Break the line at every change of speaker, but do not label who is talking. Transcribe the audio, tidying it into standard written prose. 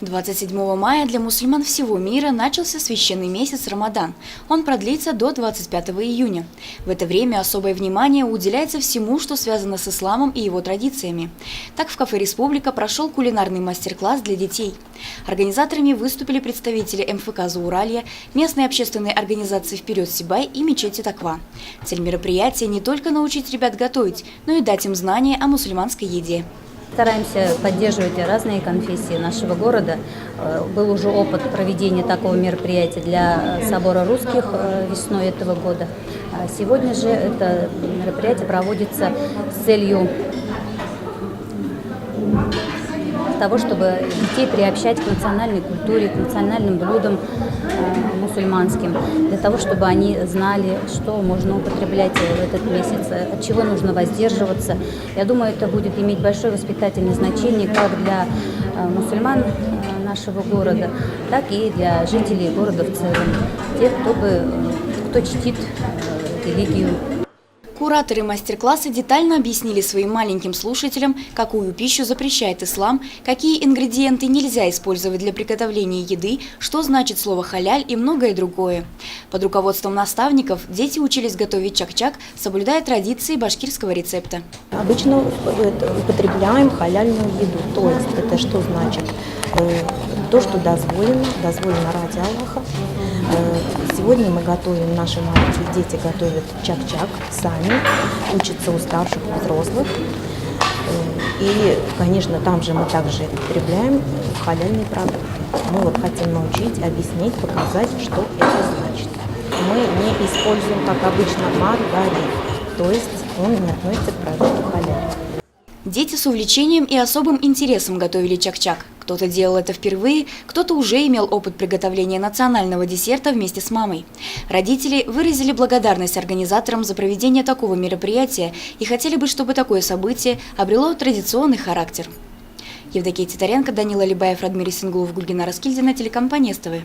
27 мая для мусульман всего мира начался священный месяц Рамадан. Он продлится до 25 июня. В это время особое внимание уделяется всему, что связано с исламом и его традициями. Так в кафе «Республика» прошел кулинарный мастер-класс для детей. Организаторами выступили представители МФК «Зауралье», местной общественной организации «Вперед Сибай» и мечети Таква. Цель мероприятия не только научить ребят готовить, но и дать им знания о мусульманской еде.
Стараемся поддерживать разные конфессии нашего города. Был уже опыт проведения такого мероприятия для собора русских весной этого года. Сегодня же это мероприятие проводится с целью того, чтобы детей приобщать к национальной культуре, к национальным блюдам мусульманским, для того, чтобы они знали, что можно употреблять в этот месяц, от чего нужно воздерживаться. Я думаю, это будет иметь большое воспитательное значение как для мусульман нашего города, так и для жителей города в целом, тех, кто чтит религию.
Кураторы мастер-класса детально объяснили своим маленьким слушателям, какую пищу запрещает ислам, какие ингредиенты нельзя использовать для приготовления еды, что значит слово «халяль» и многое другое. Под руководством наставников дети учились готовить чак-чак, соблюдая традиции башкирского рецепта.
Обычно употребляем халяльную еду, то есть это что значит? То, что дозволено ради Аллаха. Сегодня мы готовим, наши маленькие дети готовят чак-чак сами, учатся у старших и взрослых. И, конечно, там же мы также употребляем халяльные продукты. Мы вот хотим научить, объяснить, показать, что это значит. Мы не используем, как обычно, маргарин, то есть он не относится к продукту халяль.
Дети с увлечением и особым интересом готовили чак-чак. Кто-то делал это впервые, кто-то уже имел опыт приготовления национального десерта вместе с мамой. Родители выразили благодарность организаторам за проведение такого мероприятия и хотели бы, чтобы такое событие обрело традиционный характер. Евдокия Титаренко, Данила Либаев, Радмир Исенгулов, Гульгина Раскильдина, телекомпания СТВ.